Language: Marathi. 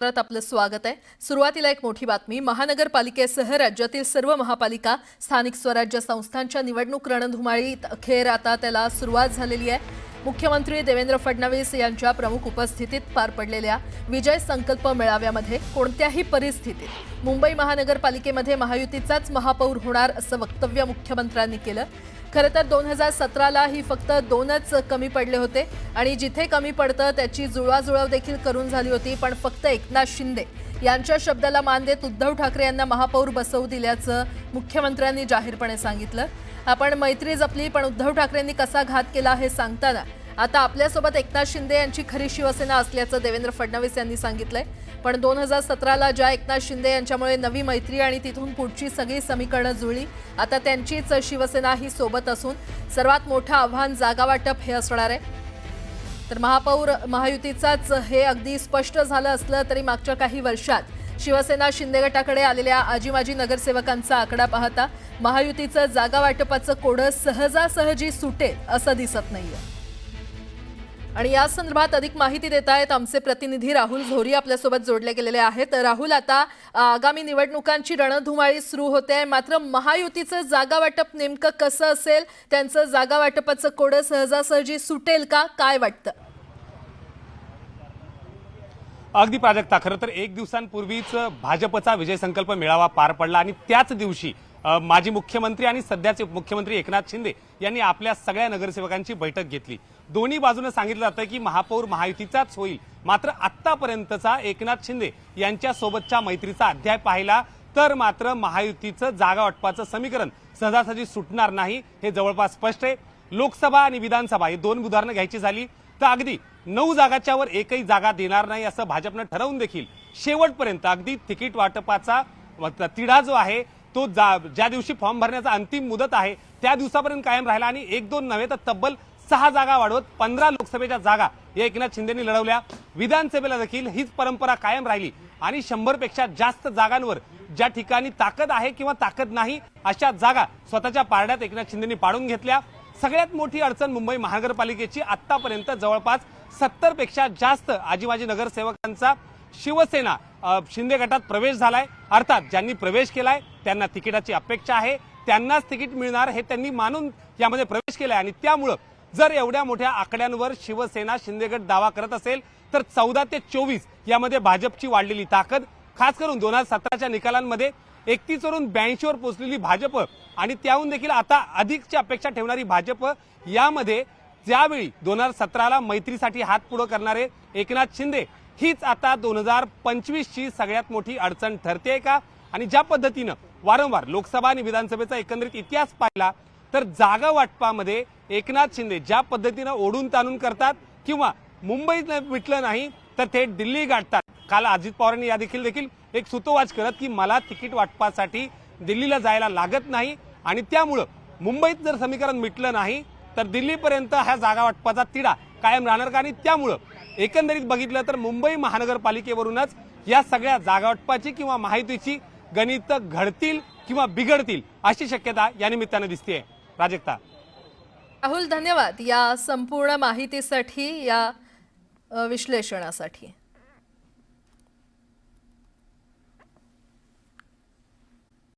परत आपलं स्वागत आहे। सुरुवातीला एक मोठी बातमी। महानगरपालिकेसह राज्यातील सर्व महापालिका स्थानिक स्वराज्य संस्थांच्या निवडणूक रणधुमाळीत अखेर आता त्याला सुरुवात झालेली आहे। मुख्यमंत्री देवेंद्र फडणवीस यांच्या प्रमुख उपस्थितीत पार पडलेल्या विजय संकल्प मेळाव्यामध्ये कोणत्याही परिस्थितीत मुंबई महानगरपालिकेमध्ये महायुतीचाच महापौर होणार असं वक्तव्य मुख्यमंत्र्यांनी केलं। खरं तर 2017ला ही फक्त 2च कमी पडले होते आणि जिथे कमी पडतं त्याची जुळवाजुळव देखील करून झाली होती, पण फक्त एकनाथ शिंदे यांच्या शब्दाला मान देत उद्धव ठाकरे यांना महापौर बसवू दिल्याचं मुख्यमंत्र्यांनी जाहीरपणे सांगितलं। आपण मैत्री जपली, पण उद्धव ठाकरेंनी कसा घात केला हे सांगताना आता आपल्यासोबत एकनाथ शिंदे यांची खरी शिवसेना असल्याचं देवेंद्र फडणवीस यांनी सांगितलंय। पण 2017ला ज्या एकनाथ शिंदे यांच्यामुळे नवी मैत्री आणि तिथून पुढची सगळी समीकरणं जुळली, आता त्यांचीच शिवसेना ही सोबत असून सर्वात मोठं आव्हान जागा वाटप हे असणार आहे। तर महापौर महायुतीचाच हे अगदी स्पष्ट झालं असलं तरी मागच्या काही वर्षात शिवसेना शिंदे गटाकडे आलेल्या आजी-माजी नगरसेवकांचा आकडा पाहता महायुतीचं जागा वाटपाचं कोडं सहजासहजी सुटेल असं दिसत नाहीये। आणि या संदर्भात अधिक माहिती देत आहेत आमचे प्रतिनिधी राहुल झोरी आपल्यासोबत जोडले गेलेले आहेत। राहुल, आता आगामी निवडणुकांची रणधुमाळी सुरू होते, मात्र महायुतीचं जागा वाटप नेमकं कसं असेल, त्यांचं जागा वाटपाचं कोडं सहजासहजी सुटेल का, काय वाटतं? अगदी प्राजक्ता, खरं तर एक दिवसांपूर्वीच भाजपचा विजय संकल्प मेळावा पार पडला आणि त्याच दिवशी माजी मुख्यमंत्री आणि सध्याचे मुख्यमंत्री एकनाथ शिंदे यांनी आपल्या सगळ्या नगरसेवकांची बैठक घेतली। दोन्ही बाजूने सांगितलं जातं की महापौर महायुतीचाच होईल, मात्र आत्तापर्यंतचा एकनाथ शिंदे यांच्या सोबतच्या मैत्रीचा अध्याय पाहिला तर मात्र महायुतीचं जागा वाटपाचं समीकरण सहजासहजी सुटणार नाही हे जवळपास स्पष्ट आहे। लोकसभा आणि विधानसभा हे दोन उदाहरणं घ्यायची झाली तर अगदी 9 जागाच्या वर एकही जागा देणार नाही असं भाजपनं ठरवून देखील शेवटपर्यंत अगदी तिकीट वाटपाचा तिढा जो आहे तो ज्या दिवशी फॉर्म भरण्याचा अंतिम मुदत आहे त्या दिवसापर्यंत कायम राहिला आणि 1-2 नव्हे तर तब्बल 6 जागा वाढवत 15 लोकसभेच्या जागा या एकनाथ शिंदेंनी लढवल्या। विधानसभेला देखील हीच परंपरा कायम राहिली आणि 100 पेक्षा जास्त जागांवर ज्या ठिकाणी ताकद आहे किंवा ताकद नाही अशा जागा स्वतःच्या पारड्यात एकनाथ शिंदेंनी पाडून घेतल्या। सगळ्यात मोठी अडचण मुंबई महानगरपालिकेची आतापर्यंत जवळपास 70 पेक्षा जास्त आजी-माजी नगरसेवकांचा शिवसेना शिंदे गटात प्रवेश झालाय। अर्थात ज्यांनी प्रवेश केलाय त्यांना तिकिटाची अपेक्षा आहे, त्यांनाच तिकीट मिळणार हे त्यांनी मानून यामध्ये प्रवेश केलाय आणि त्यामुळे जर एवढ्या मोठ्या आकड्यांवर शिवसेना शिंदे गट दावा करत असेल तर 14 ते 24 यामध्ये भाजपची वाढलेली ताकद, खास करून 2017च्या निकालांमध्ये 31 वरून 82 वर पोहोचलेली भाजप आणि त्याहून देखील आता अधिकची अपेक्षा ठेवणारी भाजप, यामध्ये ज्यावेळी 2017ला मैत्रीसाठी हात पुढे करणारे एकनाथ शिंदे हीच आता 2025ची सगळ्यात मोठी अडचण ठरते का? आणि ज्या पद्धतीनं वारंवार लोकसभा आणि विधानसभेचा एकंदरीत इतिहास पाहिला तर जागा वाटपामध्ये एकनाथ शिंदे ज्या पद्धतीनं ओढून ताणून करतात किंवा मुंबईत मिटलं नाही तर थेट दिल्ली गाठतात। काल अजित पवारांनी या देखील एक सूतोवाच करत की मला तिकीट वाटपासाठी दिल्लीला जायला लागत नाही आणि त्यामुळे मुंबईत जर समीकरण मिटलं नाही तर दिल्लीपर्यंत हा जागा वाटपाचा तिढा कायम राहणार का? आणि त्यामुळे एकंदरीत बघितलं तर मुंबई महानगरपालिकेवरूनच या सगळ्या जागा वाटपाची किंवा महायुतीची गणित घडतील किंवा बिघडतील अशी शक्यता या निमित्ताने दिसतेय। प्राजक्ता, राहुल, धन्यवाद या संपूर्ण माहितीसाठी, या विश्लेषणासाठी।